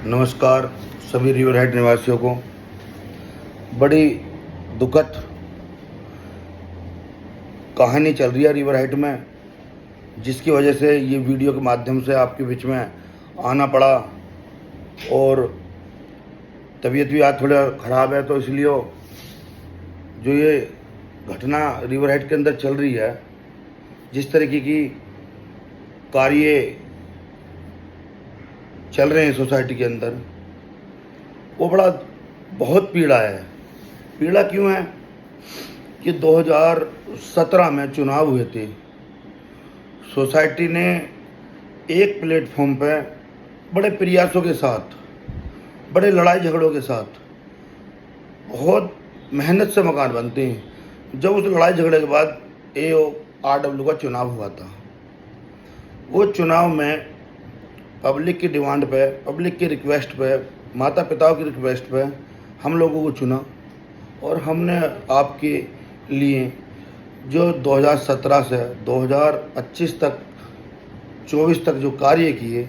नमस्कार सभी river height निवासियों को। बड़ी दुखद कहानी चल रही है रिवर हाइट में, जिसकी वजह से ये वीडियो के माध्यम से आपके बीच में आना पड़ा। और तबीयत भी आज थोड़ा ख़राब है, तो इसलिए जो ये घटना रिवर हाइट के अंदर चल रही है, जिस तरीके की कार्य चल रहे हैं सोसाइटी के अंदर, वो बहुत पीड़ा है। पीड़ा क्यों है कि 2017 में चुनाव हुए थे। सोसाइटी ने एक प्लेटफॉर्म पे बड़े प्रयासों के साथ, बड़े लड़ाई झगड़ों के साथ, बहुत मेहनत से मकान बनते हैं। जब उस लड़ाई झगड़े के बाद AORW का चुनाव हुआ था, वो चुनाव में पब्लिक की डिमांड पे, पब्लिक की रिक्वेस्ट पे, माता पिताओं की रिक्वेस्ट पे हम लोगों को चुना। और हमने आपके लिए जो 2017 से 2025 तक 24 तक जो कार्य किए,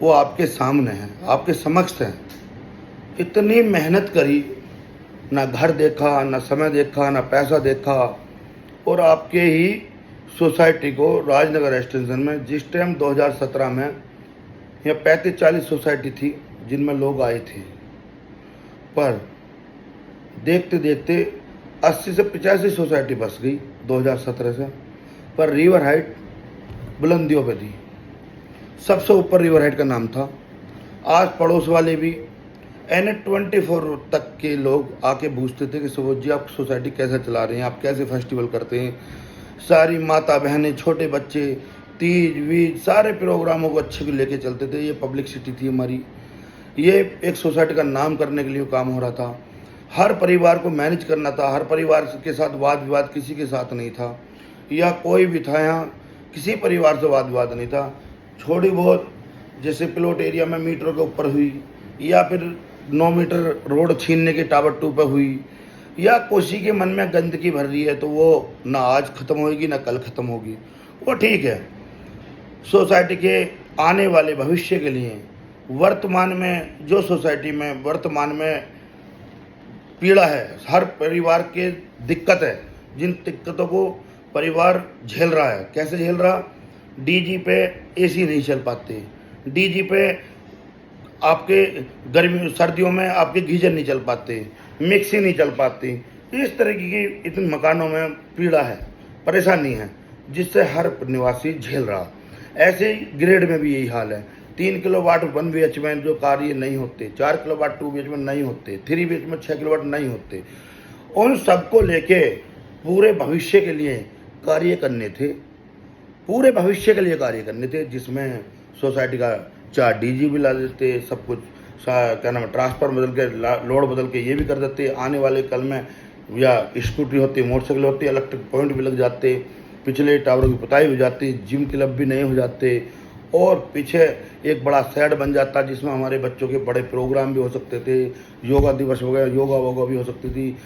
वो आपके सामने हैं, आपके समक्ष हैं। इतनी मेहनत करी, ना घर देखा, ना समय देखा, ना पैसा देखा। और आपके ही सोसाइटी को राजनगर एक्सटेंशन में जिस टाइम 2017 में यहाँ 35-40 सोसाइटी थी जिनमें लोग आए थे, पर देखते देखते 80 से 85 सोसाइटी बस गई 2017 से। पर रिवर हाइट बुलंदियों पे थी, सबसे ऊपर रिवर हाइट का नाम था। आज पड़ोस वाले भी N24 तक के लोग आके पूछते थे कि सुबोध जी, आप सोसाइटी कैसे चला रहे हैं, आप कैसे फेस्टिवल करते हैं। सारी माता बहनें, छोटे बच्चे, तीज वीज सारे प्रोग्रामों को अच्छे को लेके चलते थे। ये पब्लिसिटी थी हमारी। ये एक सोसाइटी का नाम करने के लिए काम हो रहा था। हर परिवार को मैनेज करना था, हर परिवार के साथ वाद विवाद किसी के साथ नहीं था, या कोई भी था यहाँ किसी परिवार से वाद विवाद नहीं था। थोड़ी बहुत जैसे प्लॉट एरिया में मीटरों के ऊपर हुई, या फिर 9 मीटर रोड छीनने के टावर 2 पे हुई, या किसी के मन में गंदगी भर रही है, तो वो ना आज ख़त्म होगी ना कल ख़त्म होगी, वो ठीक है। सोसाइटी के आने वाले भविष्य के लिए वर्तमान में जो सोसाइटी में वर्तमान में पीड़ा है, हर परिवार के दिक्कत है, जिन दिक्कतों को परिवार झेल रहा है। कैसे झेल रहा? DG पे AC नहीं चल पाते, DG पे आपके गर्मी सर्दियों में आपके गीजर नहीं चल पाते, मिक्सी नहीं चल पाती। इस तरीके की इतने मकानों में पीड़ा है, परेशानी है, जिससे हर निवासी झेल रहा। ऐसे ही ग्रेड में भी यही हाल है। 3 किलोवाट 1 BH में जो कार्य नहीं होते, 4 किलोवाट 2 BH में नहीं होते, 3 BH में 6 किलोवाट नहीं होते, उन सबको लेके पूरे भविष्य के लिए कार्य करने थे, पूरे भविष्य के लिए कार्य करने थे, जिसमें सोसाइटी का 4 DG भी ला देते, सब कुछ क्या नाम है, ट्रांसफर बदल के, लोड बदल के ये भी कर देते। आने वाले कल में या स्कूटी होती, मोटरसाइकिल होती, इलेक्ट्रिक पॉइंट भी लग जाते, पिछले टावरों की पुताई हो जाती, जिम क्लब भी नहीं हो जाते, और पीछे एक बड़ा शेड बन जाता जिसमें हमारे बच्चों के बड़े प्रोग्राम भी हो सकते थे, योगा दिवस वगैरह, योगा वोगा भी हो सकती थी।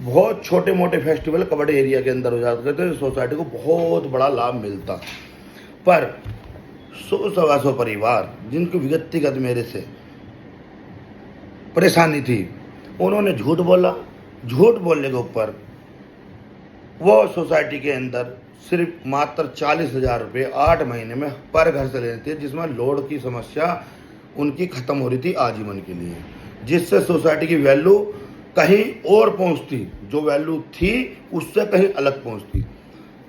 बहुत छोटे मोटे फेस्टिवल कबड्डी एरिया के अंदर हो जाते थे। सोसाइटी को बहुत बड़ा लाभ मिलता। पर 100-125 परिवार जिनकी व्यक्तिगत मेरे से परेशानी थी, उन्होंने झूठ बोला। झूठ बोलने के ऊपर वो सोसाइटी के अंदर सिर्फ मात्र 40,000 रुपये 8 महीने में पर घर से लेते थे, जिसमें लोड की समस्या उनकी ख़त्म हो रही थी आजीवन के लिए, जिससे सोसाइटी की वैल्यू कहीं और पहुंचती, जो वैल्यू थी उससे कहीं अलग पहुंचती।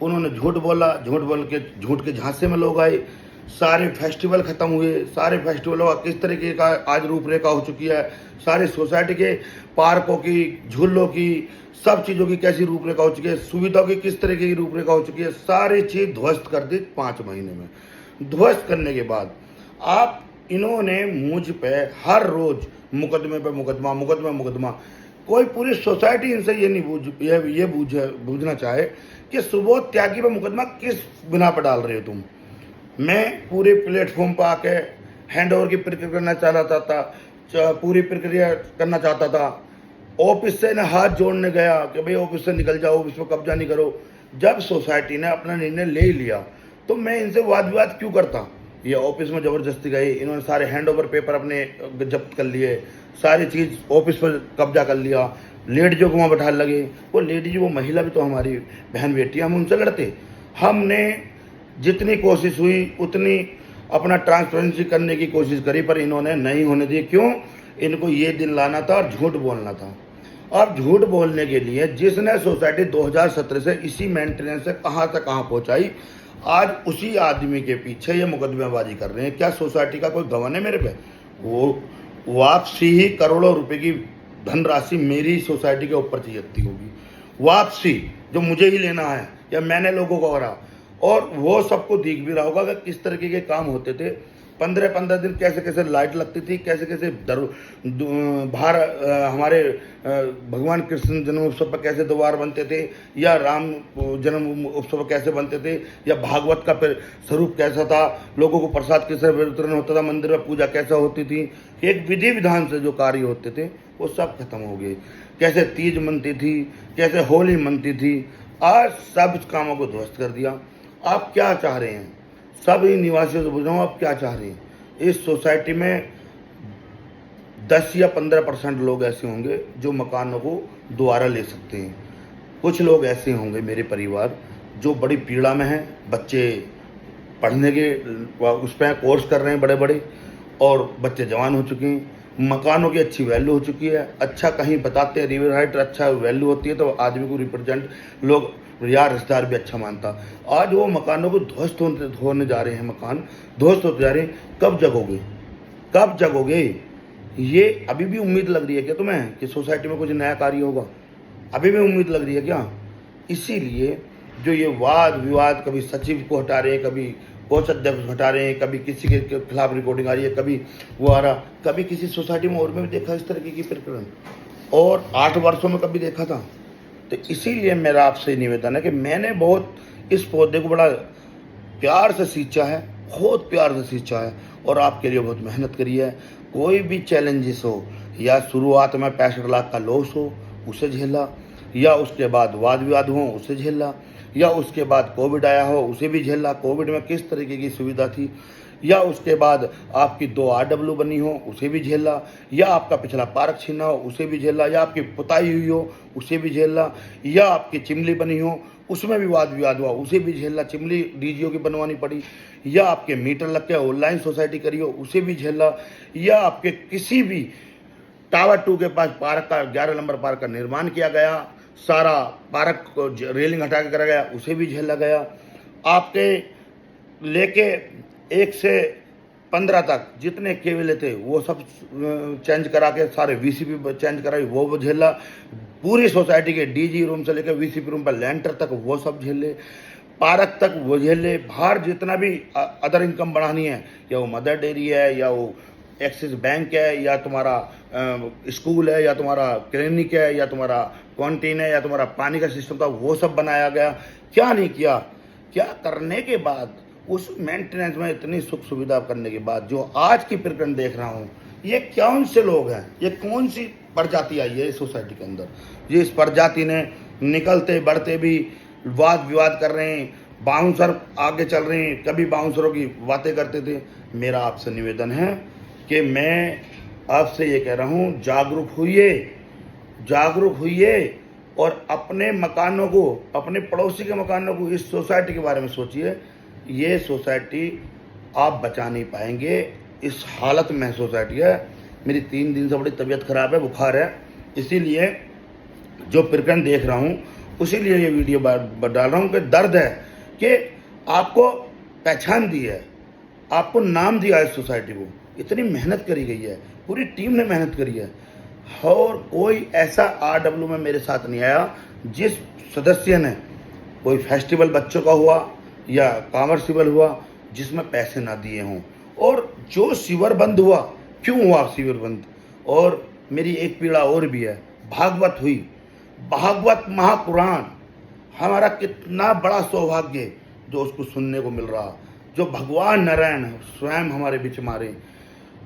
उन्होंने झूठ बोला, झूठ बोल के झूठ के झांसे में लोग आए। सारे फेस्टिवल ख़त्म हुए। सारे फेस्टिवलों का किस तरीके का आज रूपरेखा हो चुकी है, सारे सोसाइटी के पार्कों की, झूलों की, सब चीज़ों की कैसी रूपरेखा हो चुकी है, सुविधाओं की किस तरीके की रूपरेखा हो चुकी है, सारी चीज़ ध्वस्त कर दी 5 महीने में। ध्वस्त करने के बाद आप इन्होंने मुझ पे हर रोज़ मुकदमे पे मुकदमा, मुकदमा मुकदमा। कोई पूरी सोसाइटी इनसे ये नहीं बूझना चाहे कि सुबोध त्यागी पे मुकदमा किस बिना पर डाल रहे हो तुम। मैं पूरे प्लेटफॉर्म पर आके हैंड ओवर की प्रक्रिया करना चाहता था, पूरी प्रक्रिया करना चाहता था। ऑफिस से ना हाथ जोड़ने गया कि भाई ऑफिस से निकल जाओ, ऑफिस में कब्जा नहीं करो। जब सोसाइटी ने अपना निर्णय ले लिया तो मैं इनसे वाद विवाद क्यों करता। ये ऑफिस में ज़बरदस्ती गए, इन्होंने सारे हैंड ओवर पेपर अपने जब्त कर लिए, सारी चीज़ ऑफिस पर कब्जा कर लिया, लेडीजों को वहाँ बैठा लगे। वो लेडीज, वो महिला भी तो हमारी बहन बेटी, हम उनसे लड़ते। हमने जितनी कोशिश हुई उतनी अपना ट्रांसपेरेंसी करने की कोशिश करी, पर इन्होंने नहीं होने दी। क्यों? इनको ये दिन लाना था और झूठ बोलना था। अब झूठ बोलने के लिए जिसने सोसाइटी 2017 से इसी मेंटेनेंस से कहाँ से कहाँ पहुँचाई, आज उसी आदमी के पीछे ये मुकदमेबाजी कर रहे हैं। क्या सोसाइटी का कोई गवन है मेरे पे? वो वापसी ही करोड़ों रुपए की धनराशि मेरी सोसाइटी के ऊपर चाहिए होगी, वापसी जो मुझे ही लेना है या मैंने लोगों को करा। और वो सबको दिख भी रहा होगा कि किस तरीके के काम होते थे। 15-15 दिन कैसे कैसे लाइट लगती थी, कैसे कैसे बाहर हमारे भगवान कृष्ण जन्म उत्सव पर कैसे द्वार बनते थे, या राम जन्म उत्सव कैसे बनते थे, या भागवत का स्वरूप कैसा था, लोगों को प्रसाद कैसे वितरण होता था, मंदिर में पूजा कैसा होती थी, एक विधि विधान से जो कार्य होते थे वो सब खत्म हो गए। कैसे तीज मनती थी, कैसे होली मनती थी, आज सब कामों को ध्वस्त कर दिया। आप क्या चाह रहे हैं? सभी निवासियों से पूछ रहा हूँ, आप क्या चाह रहे हैं? इस सोसाइटी में 10 या 15% लोग ऐसे होंगे जो मकानों को दोबारा ले सकते हैं। कुछ लोग ऐसे होंगे मेरे परिवार जो बड़ी पीड़ा में हैं, बच्चे पढ़ने के उस पर कोर्स कर रहे हैं बड़े बड़े, और बच्चे जवान हो चुके हैं, मकानों की अच्छी वैल्यू हो चुकी है। अच्छा कहीं बताते हैं रिवर हाइट अच्छा वैल्यू होती है तो आदमी को रिप्रेजेंट लोग या रिश्तेदार भी अच्छा मानता। आज वो मकानों को ध्वस्त होने जा रहे हैं, मकान ध्वस्त होते जा रहे हैं। कब जगोगे? कब जगोगे? ये अभी भी उम्मीद लग रही है क्या तुम्हें कि सोसाइटी में कुछ नया कार्य होगा? अभी भी उम्मीद लग रही है क्या? इसीलिए जो ये वाद विवाद, कभी सचिव को हटा रहे हैं, कभी कोषाध्यक्ष हटा रहे हैं, कभी किसी के खिलाफ रिकॉर्डिंग आ रही है, कभी वो आ रहा, कभी किसी सोसाइटी में और में भी देखा इस तरीके की प्रकरण, और 8 वर्षों में कभी देखा था? तो इसीलिए मेरा आपसे निवेदन है कि मैंने बहुत इस पौधे को बड़ा प्यार से सींचा है, बहुत प्यार से सींचा है, और आपके लिए बहुत मेहनत करी है। कोई भी चैलेंजेस हो, या शुरुआत में 65 लाख का लॉस हो उसे झेला, या उसके बाद वाद विवाद हो उसे झेला, या उसके बाद कोविड आया हो उसे भी झेला, कोविड में किस तरीके की सुविधा थी, या उसके बाद आपकी 2 RW बनी हो उसे भी झेला, या आपका पिछला पार्क छीना हो उसे भी झेला, या आपकी पुताई हुई हो उसे भी झेला, या आपकी चिमली बनी हो उसमें भी वाद विवाद हुआ उसे भी झेला, चिमली DGO की बनवानी पड़ी, या आपके मीटर लग के ऑनलाइन सोसाइटी करी हो उसे भी झेला, या आपके किसी भी टावर 2 के पास पार्क का 11 नंबर पार्क का निर्माण किया गया, सारा पार्क को रेलिंग हटा के करा गया उसे भी झेला गया। आपके लेके 1 से 15 तक जितने केबल थे वो सब चेंज करा के, सारे VCP चेंज कराई वो झेला, पूरी सोसाइटी के DG रूम से लेकर VCP रूम पर लेंटर तक वो सब झेले, पार्क तक वो झेले, बाहर जितना भी अदर इनकम बढ़ानी है, या वो मदर डेयरी है, या वो एक्सिस बैंक है, या तुम्हारा स्कूल है, या तुम्हारा क्लिनिक है, या तुम्हारा कैंटीन है, या तुम्हारा पानी का सिस्टम था, वो सब बनाया गया। क्या नहीं किया? क्या करने के बाद, उस मेंटेनेंस में इतनी सुख सुविधा करने के बाद जो आज की प्रकरण देख रहा हूँ, ये कौन से लोग हैं, ये कौन सी प्रजाति आई है इस सोसाइटी के अंदर? ये इस प्रजाति ने निकलते बढ़ते भी वाद विवाद कर रहे हैं, बाउंसर आगे चल रहे हैं, कभी बाउंसरों की बातें करते थे। मेरा आपसे निवेदन है कि मैं आपसे ये कह रहा हूँ, जागरूक होइए और अपने मकानों को, अपने पड़ोसी के मकानों को, इस सोसाइटी के बारे में सोचिए। ये सोसाइटी आप बचा नहीं पाएंगे, इस हालत में सोसाइटी है। मेरी 3 दिन से बड़ी तबीयत खराब है, बुखार है, इसीलिए जो प्रकरण देख रहा हूँ उसीलिए ये वीडियो डाल रहा हूँ कि दर्द है कि आपको पहचान दी है, आपको नाम दिया है, इस सोसाइटी को इतनी मेहनत करी गई है, पूरी टीम ने मेहनत करी है, और कोई ऐसा RW में मेरे साथ नहीं आया जिस सदस्य ने, कोई फेस्टिवल बच्चों का हुआ या कॉमर्शियल हुआ जिसमें पैसे ना दिए हों। और जो सीवर बंद हुआ, क्यों हुआ सीवर बंद? और मेरी एक पीड़ा और भी है, भागवत हुई, भागवत महापुराण, हमारा कितना बड़ा सौभाग्य जो उसको सुनने को मिल रहा, जो भगवान नारायण स्वयं हमारे बीच मारे।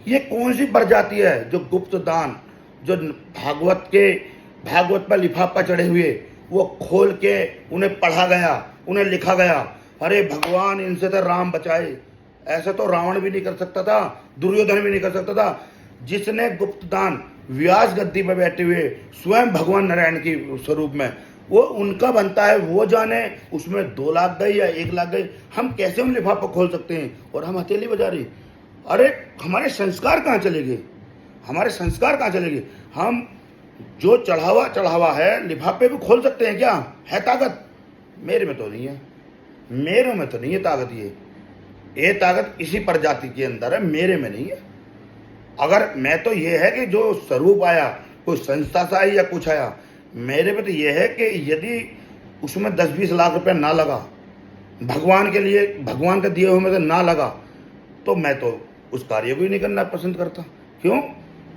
ये कौन सी प्रजाति है जो गुप्त दान, जो भागवत पर लिफाफा चढ़े हुए वो खोल के उन्हें पढ़ा गया, उन्हें लिखा गया, अरे भगवान इनसे तो राम बचाए, ऐसा तो रावण भी नहीं कर सकता था, दुर्योधन भी नहीं कर सकता था। जिसने गुप्तदान व्यास गद्दी पर बैठे हुए स्वयं भगवान नारायण की स्वरूप में, वो उनका बनता है, वो जाने उसमें 2 लाख गई या 1 लाख गई, हम कैसे उन लिफाफा खोल सकते हैं और हम हथेली बजा रही। अरे हमारे संस्कार कहाँ चले गए, हमारे संस्कार कहाँ चले गए। हम जो चढ़ावा है लिफाफे को खोल सकते हैं क्या, है ताकत? मेरे में तो नहीं है, मेरे में तो नहीं है ताकत। ये ताकत इसी प्रजाति के अंदर है, मेरे में नहीं है। अगर मैं तो ये है कि जो स्वरूप आया, कोई संस्था से आई या कुछ आया, मेरे पे तो ये है कि यदि उसमें 10-20 लाख रुपए ना लगा, भगवान के लिए, भगवान के दिए हुए में से ना लगा, तो मैं तो उस कार्य को ही नहीं करना पसंद करता। क्यों?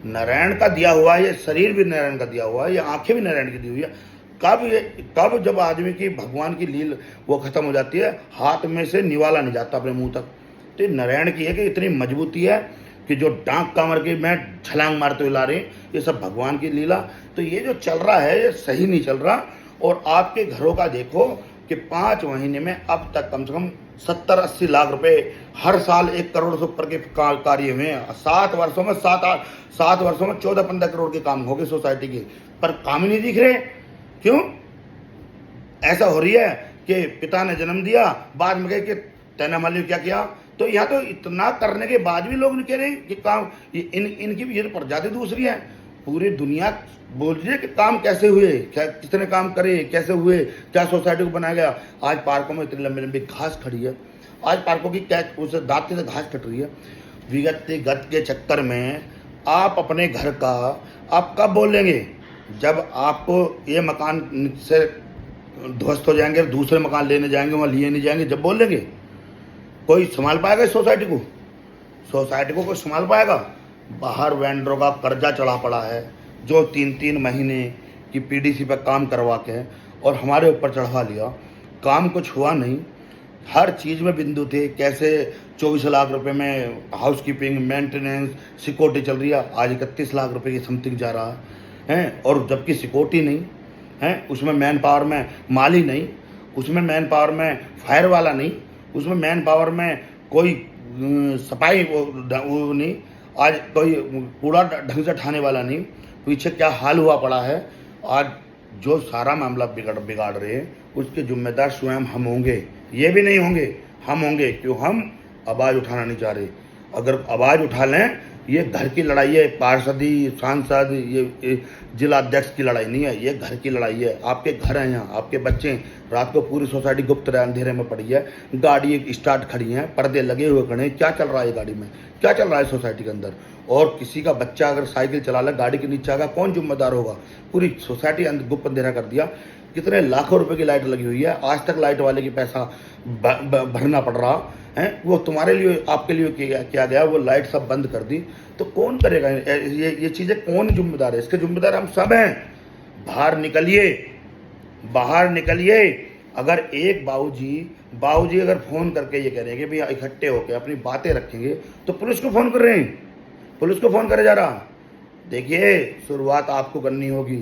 नारायण का दिया हुआ है, ये शरीर भी नारायण का दिया हुआ है, ये आंखें भी नारायण की दी हुई है। कब जब आदमी की भगवान की लील वो खत्म हो जाती है, हाथ में से निवाला नहीं जाता अपने मुंह तक। तो नारायण की है कि इतनी मजबूती है कि जो डांक कामर के मैं छलांग मारते हुए ला रहे, ये सब भगवान की लीला। तो ये जो चल रहा है ये सही नहीं चल रहा। और आपके घरों का देखो कि 5 महीने में अब तक कम से कम 70-80 लाख रुपए हर साल 1 करोड़ से ऊपर के कार्य हुए हैं। 7 वर्षों में 14-15 करोड़ के काम हो गए सोसाइटी के, पर काम ही नहीं दिख रहे। क्यों ऐसा हो रही है कि पिता ने जन्म दिया, बाद में कहे कि तैने मालूम क्या किया। तो यहाँ तो इतना करने के बाद भी लोग नहीं कह रहे कि काम, इनकी भी ये तो प्रजाति दूसरी है। पूरी दुनिया बोल रही है कि काम कैसे हुए, क्या कितने काम करे, कैसे हुए, क्या सोसाइटी को बनाया गया। आज पार्कों में इतनी लंबी लंबी घास खड़ी है, आज पार्कों की क्या उसे दांत से घास कट रही है। विगत के चक्कर में आप अपने घर का आप कब बोलेंगे? जब आपको ये मकान से ध्वस्त हो जाएंगे, दूसरे मकान लेने जाएंगे, वहाँ लिए नहीं जाएंगे, जब बोलेंगे। कोई संभाल पाएगा इस सोसाइटी को? सोसाइटी को कोई संभाल पाएगा? बाहर वेंडरों का कर्जा चढ़ा पड़ा है, जो 3-3 महीने की पीडीसी पर काम करवा के और हमारे ऊपर चढ़ा लिया। काम कुछ हुआ नहीं, हर चीज़ में बिंदु थे। कैसे 24 लाख रुपए में हाउस कीपिंग, मेंटेनेंस, सिक्योरिटी चल रही है, आज 31 लाख रुपए की समथिंग जा रहा है। और जबकि सिक्योरिटी नहीं है, उसमें मैन पावर में माली नहीं, उसमें मैन पावर में फायर वाला नहीं, उसमें मैन पावर में कोई सफाई वो नहीं, आज कोई कूड़ा ढंग से उठाने वाला नहीं। पीछे क्या हाल हुआ पड़ा है। आज जो सारा मामला बिगाड़ रहे हैं उसके जिम्मेदार स्वयं हम होंगे, ये भी नहीं होंगे, हम होंगे। क्यों? हम आवाज़ उठाना नहीं चाह रहे। अगर आवाज़ उठा लें, ये घर की लड़ाई है, पार्षदी, सांसद, ये जिला अध्यक्ष की लड़ाई नहीं है, ये घर की लड़ाई है। आपके घर हैं, यहाँ आपके बच्चे, रात को पूरी सोसाइटी गुप्त अंधेरे में पड़ी है, गाड़ी स्टार्ट खड़ी है, पर्दे लगे हुए खड़े हैं, क्या चल रहा है गाड़ी में, क्या चल रहा है सोसाइटी के अंदर। और किसी का बच्चा अगर साइकिल चला ले, गाड़ी के नीचे आएगा, कौन जिम्मेदार होगा? पूरी सोसाइटी गुप्त अंधेरा कर दिया। कितने लाखों रुपए की लाइट लगी हुई है, आज तक लाइट वाले की पैसा भरना पड़ रहा है। वो तुम्हारे लिए, आपके लिए किया गया, वो लाइट सब बंद कर दी। तो कौन करेगा ये चीज़ें? कौन जिम्मेदार है? इसके जिम्मेदार हम सब हैं। बाहर निकलिए, बाहर निकलिए। अगर एक बाबूजी अगर फ़ोन करके ये कह रहे हैं कि भैया इकट्ठे होकर अपनी बातें रखेंगे, तो पुलिस को फ़ोन कर रहे हैं, पुलिस को फ़ोन करे जा रहा। देखिए, शुरुआत आपको करनी होगी,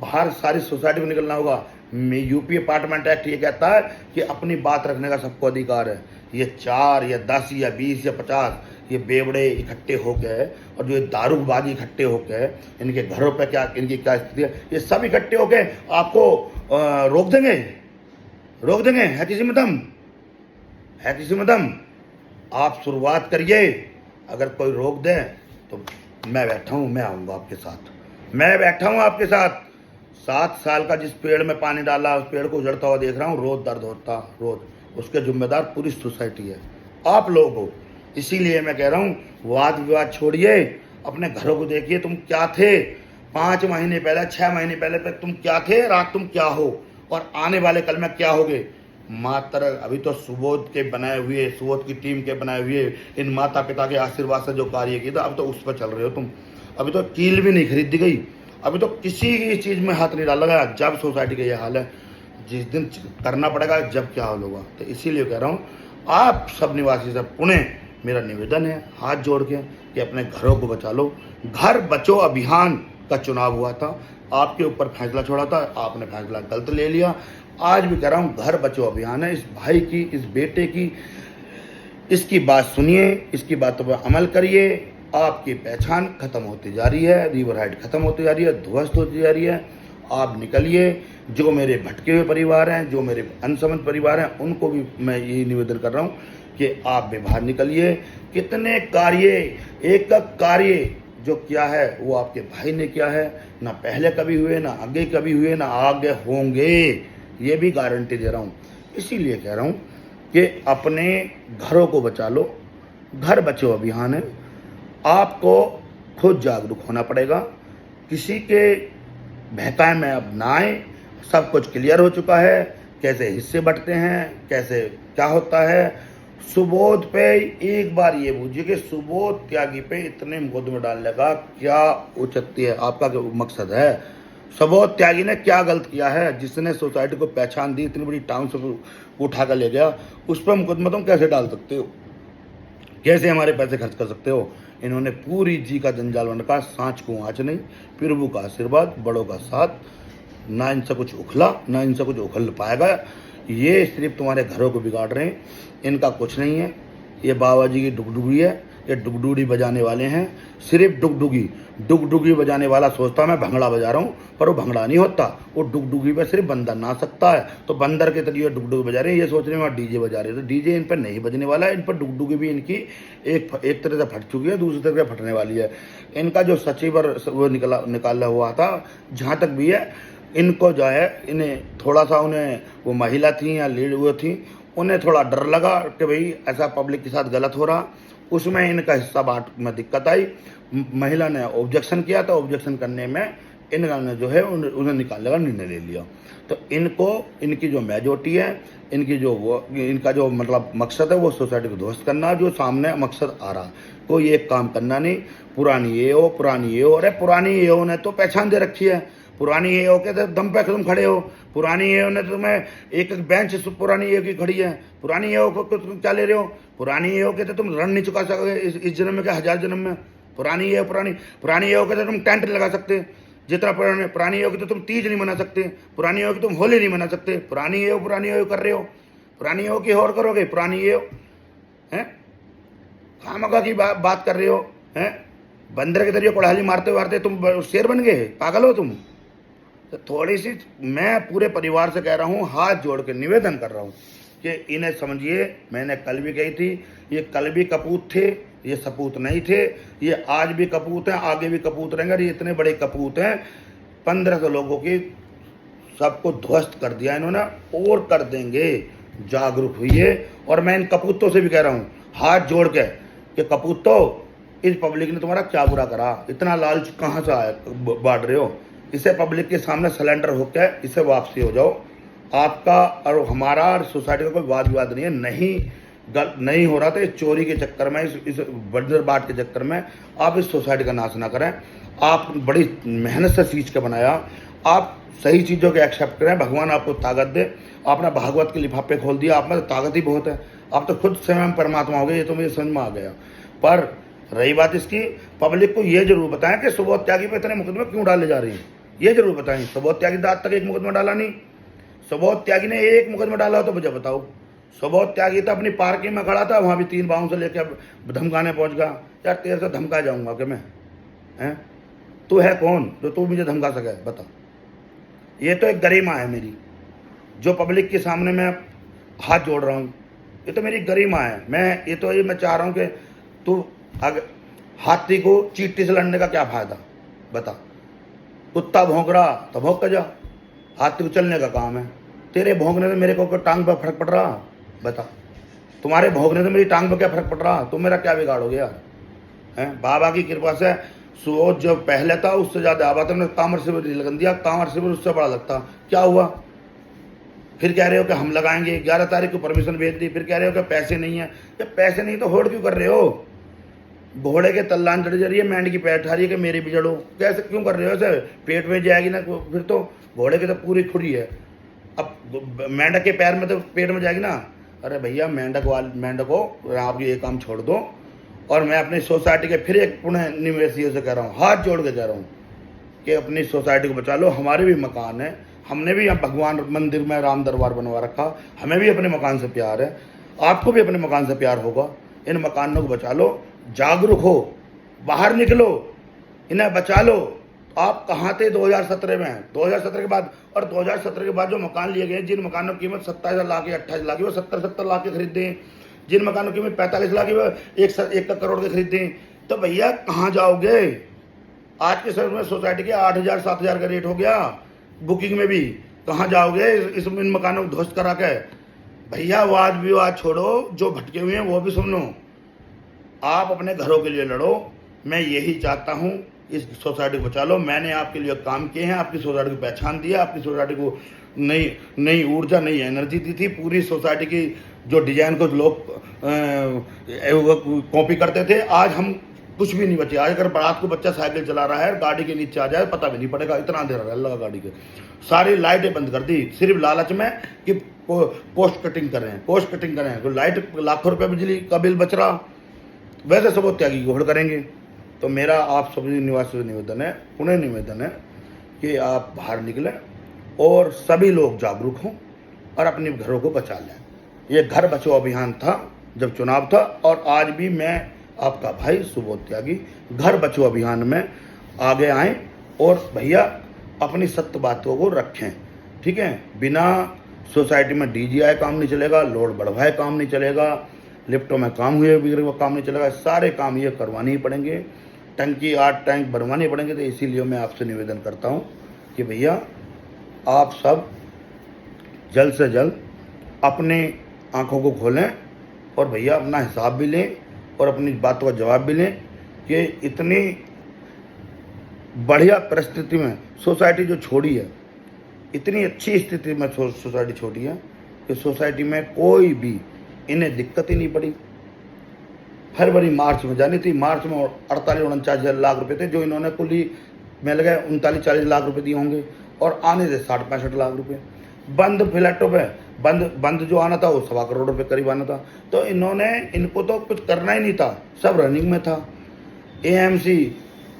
बाहर सारी सोसाइटी को निकलना होगा। यूपी अपार्टमेंट एक्ट ये कहता है कि अपनी बात रखने का सबको अधिकार है। ये 4 या 10 या 20 या 50 ये बेवड़े इकट्ठे हो गए और जो दारूबाजी इकट्ठे हो गए, इनके घरों पर क्या, इनकी क्या स्थिति है, ये सब इकट्ठे हो गए, आपको रोक देंगे? है किसी में दम? है किसी में दम? आप शुरुआत करिए। अगर कोई रोक दे तो मैं बैठा हूँ, मैं आऊँगा आपके साथ, मैं बैठा हूँ आपके साथ। 7 साल का जिस पेड़ में पानी डाला, उस पेड़ को उजड़ता हुआ देख रहा हूँ, रोज दर्द होता, रोज। उसके जिम्मेदार पूरी सोसाइटी है, आप लोग हो। इसीलिए मैं कह रहा हूँ, वाद विवाद छोड़िए, अपने घरों को देखिए। तुम क्या थे 5 महीने पहले, 6 महीने पहले तक तुम क्या थे, रात तुम क्या हो, और आने वाले कल में क्या होगे। मात्र अभी तो सुबोध के बनाए हुए, सुबोध की टीम के बनाए हुए, इन माता पिता के आशीर्वाद से जो कार्य किया था, अब तो उस पर चल रहे हो तुम। अभी तो कील भी नहीं खरीदी गई, अभी तो किसी चीज़ में हाथ नहीं डाला गया। जब सोसाइटी का ये हाल है, जिस दिन करना पड़ेगा, जब क्या हाल होगा। तो इसीलिए कह रहा हूँ, आप सब निवासी से पुणे मेरा निवेदन है हाथ जोड़ के कि अपने घरों को बचा लो। घर बचो अभियान का चुनाव हुआ था, आपके ऊपर फैसला छोड़ा था, आपने फैसला गलत ले लिया। आज भी कह रहा हूँ, घर बचो अभियान है। इस भाई की, इस बेटे की इसकी बात सुनिए, इसकी बातों पर अमल करिए। आपकी पहचान खत्म होती जा रही है, रिवर हाइट खत्म होती जा रही है, ध्वस्त होती जा रही है। आप निकलिए। जो मेरे भटके हुए परिवार हैं, जो मेरे अनसमझ परिवार हैं, उनको भी मैं यही निवेदन कर रहा हूँ कि आप भी बाहर निकलिए। कितने कार्य, एक कार्य जो किया है वो आपके भाई ने किया है, ना पहले कभी हुए, ना आगे कभी हुए, ना आगे होंगे, ये भी गारंटी दे रहा हूँ। इसीलिए कह रहा हूँ कि अपने घरों को बचा लो। घर बचाओ अभियान है। आपको खुद जागरूक होना पड़ेगा। किसी के बहकाए में अब ना आए। सब कुछ क्लियर हो चुका है, कैसे हिस्से बंटते हैं, कैसे क्या होता है। सुबोध पे एक बार ये पूछिए कि सुबोध त्यागी पे इतने मुकदमे डालने का क्या औचित्य है, आपका क्या मकसद है। सुबोध त्यागी ने क्या गलत किया है जिसने सोसाइटी को पहचान दी, इतनी बड़ी टाउनशिप उठा कर ले गया, उस पर मुकदमा तुम कैसे डाल सकते हो, कैसे हमारे पैसे खर्च कर सकते हो। इन्होंने पूरी जी का जंजाल बन रखा, सांच को आँच नहीं, प्रभु का आशीर्वाद, बड़ों का साथ, ना इनसे कुछ उखला, ना इनसे कुछ उखल पाएगा। ये सिर्फ तुम्हारे घरों को बिगाड़ रहे हैं, इनका कुछ नहीं है। ये बाबा जी की डुगडुगी है, ये डुगडुगी बजाने वाले हैं, सिर्फ डुगडुगी बजाने वाला सोचता मैं भंगड़ा बजा रहा हूँ, पर वो भंगड़ा नहीं होता। वो डुगडुगी पे सिर्फ बंदर ना सकता है, तो बंदर के तरीके डुगडुगी बजा रहे हैं। ये सोच रहे हैं वहाँ डीजे बजा रहे हैं, तो डीजे इन पर नहीं बजने वाला है। इन पर डुगडुगी भी इनकी एक तरह से फट चुकी है, दूसरी तरह से फटने वाली है। इनका जो सचिव वो निकाला हुआ था, जहाँ तक भी है, इनको जो है, इन्हें थोड़ा सा, उन्हें वो महिला थी या लीड वो थी, उन्हें थोड़ा डर लगा कि भाई ऐसा पब्लिक के साथ गलत हो रहा, उसमें इनका हिस्सा बांट में दिक्कत आई। महिला ने ऑब्जेक्शन किया, तो ऑब्जेक्शन करने में इन्होंने जो है उन्हें निकालने का निर्णय ले लिया। तो इनको, इनकी जो मेजोरिटी है, इनकी जो वो, इनका जो मतलब मकसद है वो सोसाइटी को ध्वस्त करना, जो सामने मकसद आ रहा, कोई एक काम करना नहीं। पुरानी ये हो, पुरानी ये हो, अरे पुरानी ये हो ने तो पहचान दे रखी है, पुरानी ये हो के तो दम पे तुम खड़े हो, पुरानी ये हो ने तो तुम्हें एक एक बेंच पुरानी ये की खड़ी है, पुरानी ये हो को तुम क्या ले रहे हो, पुरानी ये हो के तो तुम ऋण नहीं चुका सकोगे इस जन्म में, क्या 1000 जन्म में। पुरानी ये हो के तो तुम टेंट लगा सकते, जितना पुरानी ये हो के तो तुम तीज नहीं मना सकते, पुरानी ये हो कि तुम होली नहीं मना सकते, पुरानी ये हो कर रहे हो, पुरानी ये हो कि और करोगे, पुरानी ये हो है, खामखा की बात कर रहे हो हैं। बंदर के तरीके कोड़ाली मारते मारते तुम शेर बन गए, पागल हो तुम। तो थोड़ी सी मैं पूरे परिवार से कह रहा हूँ, हाथ जोड़ के निवेदन कर रहा हूँ कि इन्हें समझिए। मैंने कल भी कही थी, ये कल भी कपूत थे, ये सपूत नहीं थे, ये आज भी कपूत हैं, आगे भी कपूत रहेंगे। ये इतने बड़े कपूत हैं, 1500 लोगों की सबको ध्वस्त कर दिया इन्होंने, और कर देंगे। जागरूक हुई। और मैं इन कपूतों से भी कह रहा हूँ हाथ जोड़ के कि कपूतों, इस पब्लिक ने तुम्हारा क्या बुरा करा, इतना लालच कहाँ से आया बांट रहे हो। इसे पब्लिक के सामने सलेंडर होकर इसे वापसी हो जाओ। आपका और हमारा और सोसाइटी का कोई वाद विवाद नहीं है, नहीं हो रहा था। इस चोरी के चक्कर में, इस बंदर बाट के चक्कर में आप इस सोसाइटी का नाश ना करें। आप बड़ी मेहनत से सींच के बनाया, आप सही चीज़ों के एक्सेप्ट करें। भगवान आपको ताकत दे। आपने भागवत के लिफाफे खोल दिया, आप में तो ताकत ही बहुत है। आप तो खुद स्वयं परमात्मा हो गए, ये तो मुझे समझ में आ गया। पर रही बात इसकी, पब्लिक को ये जरूर बताएं कि सुबोध त्यागी पे इतने मुकदमे क्यों डाले जा रहे हैं, ये जरूर बताएं। सुबोध त्यागी ने आज तक एक मुकदमा डाला नहीं। सुबोध त्यागी ने एक मुकदमा डाला हो तो मुझे बताओ। सुबोध त्यागी तो अपनी पार्किंग में खड़ा था, वहाँ भी 3 बाउंसर लेकर धमकाने पहुँच गया। यार तेरे से धमका जाऊँगा कि मैं, हैं? तू है कौन जो तू मुझे धमका सके, बता। ये तो एक गरिमा है मेरी, जो पब्लिक के सामने मैं हाथ जोड़ रहा हूँ। ये तो मेरी गरिमा है। मैं चाह रहा हूँ कि तू, अगर हाथी को चींटी से लड़ने का क्या फायदा, बता। कुत्ता भौंक रहा तो भौंक कर जा, हाथी को चलने का काम है। तेरे भौंकने से मेरे को टांग पर फर्क पड़ रहा, बता। तुम्हारे भौंकने से मेरी टांग पर क्या फर्क पड़ रहा, तुम मेरा क्या बिगाड़ोगे यार, हैं? बाबा की कृपा से सोच जो पहले था उससे ज़्यादा आवा, तुमने कांवर शिविर लगन दिया, कांवर शिविर उससे बड़ा लगता, क्या हुआ। फिर कह रहे हो कि हम लगाएंगे, 11 तारीख को परमिशन भेज दी, फिर कह रहे हो कि पैसे नहीं है। ये पैसे नहीं तो होड़ क्यों कर रहे हो। घोड़े के तल्लान चढ़ जा रही है, मेंढ की पैर ठा रही है कि मेरी भी जड़ो, कैसे क्यों कर रहे हो ऐसे। पेट में जाएगी ना, फिर तो घोड़े की तो पूरी खुरी है, अब मेंढक के पैर में तो पेट में जाएगी ना। अरे भैया, मेंढक को आप ये काम छोड़ दो। और मैं अपनी सोसाइटी के फिर एक पुनः निवेशियों से कह रहा हूँ, हाथ जोड़ के कह रहा हूँ कि अपनी सोसाइटी को बचा लो। हमारे भी मकान है, हमने भी यहाँ भगवान मंदिर में राम दरबार बनवा रखा, हमें भी अपने मकान से प्यार है। आपको भी अपने मकान से प्यार होगा। इन मकानों को बचा लो, जागरूक हो, बाहर निकलो, इन्हें बचा लो। आप कहाँ थे 2017 में? 2017 के बाद, और 2017 के बाद जो मकान लिए गए, जिन मकानों की कीमत 27 लाख या 28 लाख की, वो 70 लाख के खरीदते हैं। जिन मकानों की कीमत 45 लाख की, वो 1 करोड़ के खरीदते हैं। तो भैया कहाँ जाओगे? आज के समय में सोसाइटी के 8,000 7,000 का रेट हो गया बुकिंग में भी। कहाँ जाओगे इन मकानों को ध्वस्त करा के? भैया वाद विवाद छोड़ो, जो भटके हुए हैं वो भी सुन लो। आप अपने घरों के लिए लड़ो। मैं यही चाहता हूँ, इस सोसाइटी को बचा लो। मैंने आपके लिए काम किए हैं, आपकी सोसाइटी को पहचान दिया, आपकी सोसाइटी को नई ऊर्जा, नई एनर्जी दी थी। पूरी सोसाइटी की जो डिजाइन को लोग कॉपी करते थे, आज हम कुछ भी नहीं बचे। आज अगर रात को बच्चा साइकिल चला रहा है, गाड़ी के नीचे आ जाए, पता भी नहीं पड़ेगा, इतना अंधेरा है लगा गाड़ी के। सारी लाइटें बंद कर दी सिर्फ लालच में कि पोस्ट कटिंग करें, पोस्ट कटिंग करें। तो लाइट लाखों रुपए बिजली का बिल बच रहा। वैसे सबूत त्यागी घोड़ करेंगे। तो मेरा आप सभी निवासियों से निवेदन है, पुनः निवेदन है कि आप बाहर निकलें और सभी लोग जागरूक हों और अपने घरों को बचा लें। ये घर बचाओ अभियान था जब चुनाव था, और आज भी मैं आपका भाई सुबोध त्यागी घर बचाओ अभियान में आगे आए। और भैया अपनी सत्य बातों को रखें, ठीक है? बिना सोसाइटी में डीजीआई काम नहीं चलेगा, लोड बढ़वाए काम नहीं चलेगा, लिफ्टों में काम हुए भी काम नहीं चलेगा। सारे काम ये करवाने ही पड़ेंगे, टंकी 8 टैंक बनवाने पड़ेंगे। तो इसीलिए मैं आपसे निवेदन करता हूँ कि भैया आप सब जल्द से जल्द अपने आंखों को खोलें और भैया अपना हिसाब भी लें और अपनी बातों का जवाब भी लें कि इतनी बढ़िया परिस्थिति में सोसाइटी जो छोड़ी है, इतनी अच्छी स्थिति में सोसाइटी छोड़ी है कि सोसाइटी में कोई भी इन्हें दिक्कत ही नहीं पड़ी। फरवरी मार्च में जानी थी, मार्च में 48-49 लाख रुपए थे जो इन्होंने कुल ही मिल गए 39-40 लाख रुपए दिए होंगे, और आने से 60-65 लाख रुपए। बंद फ्लैटों पे बंद जो आना था वो 1.25 करोड़ रुपए करीब आना था। तो इनको तो कुछ करना ही नहीं था, सब रनिंग में था। एएमसी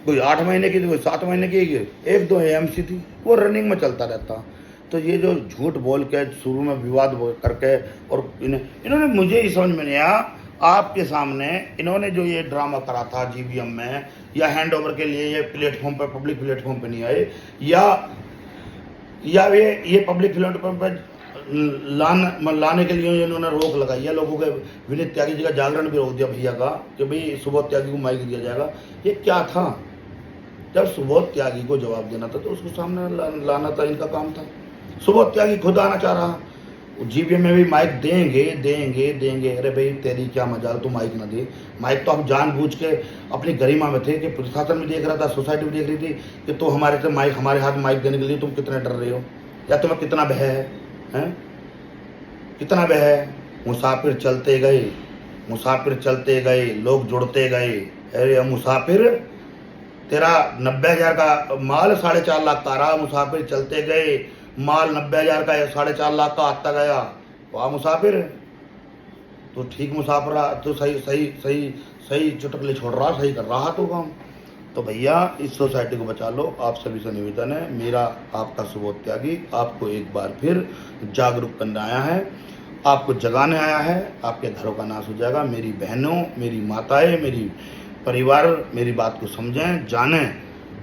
कोई 8 महीने की थी, कोई 7 महीने की, 1-2 एएमसी थी, वो रनिंग में चलता रहता। तो ये जो झूठ बोल के शुरू में विवाद करके, और इन्होंने मुझे ही समझ में नहीं आया, आपके सामने इन्होंने जो ये ड्रामा करा था जीबीएम में, या हैंड ओवर के लिए ये प्लेटफॉर्म पर, पब्लिक प्लेटफॉर्म पर नहीं आए, या ये पब्लिक प्लेटफॉर्म पर लाने के लिए इन्होंने रोक लगाई है। लोगों के विनीत त्यागी जी का जागरण भी रोक दिया भैया का कि भाई सुबोध त्यागी को माइक दिया जाएगा। ये क्या था? जब सुबोध त्यागी को जवाब देना था तो उसको सामने लाना था, इनका काम था। सुबोध त्यागी खुद आना चाह रहा, जीबीएम में भी माइक देंगे। अरे भाई तेरी क्या मजाल, तू माइक ना दे। माइक तो हम जानबूझ के अपनी गरिमा में थे कि प्रशासन भी देख रहा था, सोसाइटी भी देख रही थी कि तो हमारे हाथ माइक देने के लिए तुम कितने डर रहे हो, या तुम्हें कितना भय है? कितना भय है? मुसाफिर चलते गए, लोग जुड़ते गए। अरे मुसाफिर, तेरा 90,000 का माल 4.5 लाख का रहा, मुसाफिर चलते गए, माल 90,000 का 4.5 लाख का आता गया। वाह मुसाफिर, तो ठीक मुसाफिर, तो सही चुटकले छोड़ रहा, सही कर रहा तो काम। तो भैया इस सोसाइटी को बचा लो। आप सभी से निवेदन है मेरा, आपका सुबोध त्यागी आपको एक बार फिर जागरूक करने आया है, आपको जगाने आया है। आपके घरों का नाश हो जाएगा। मेरी बहनों, मेरी माताएं, मेरी परिवार मेरी बात को समझें, जानें।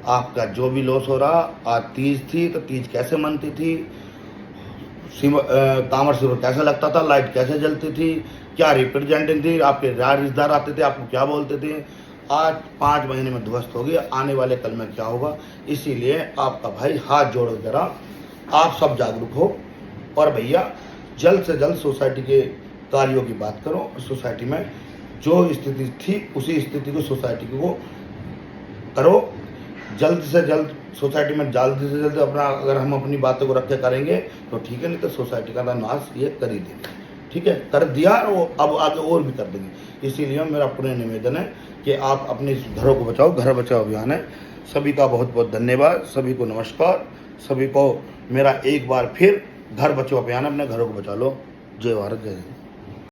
आपका जो भी लॉस हो रहा, आज तीज थी तो तीज कैसे मनती थी, कांवड़ सिर कैसे लगता था, लाइट कैसे जलती थी, क्या रिप्रेजेंटिंग थी, आपके रिश्तेदार आते थे, आपको क्या बोलते थे। आज 5 महीने में ध्वस्त हो गया, आने वाले कल में क्या होगा। इसीलिए आपका भाई हाथ जोड़ के जरा आप सब जागरूक हो, और भैया जल्द से जल्द सोसाइटी के कार्यों की बात करो। सोसाइटी में जो स्थिति थी उसी स्थिति को सोसाइटी को करो जल्द से जल्द। सोसाइटी में जल्द से जल्द अपना, अगर हम अपनी बातों को रखे करेंगे तो ठीक है, नहीं तो सोसाइटी का नाश ये कर ही देंगे। ठीक है, कर दिया और अब आगे और भी कर देंगे। इसीलिए मेरा पूर्ण निवेदन है कि आप अपने घरों को बचाओ, घर बचाओ अभियान है। सभी का बहुत बहुत धन्यवाद, सभी को नमस्कार, सभी को मेरा एक बार फिर घर बचाओ अभियान, अपने घरों को बचा लो। जय भारत, जय हिंद।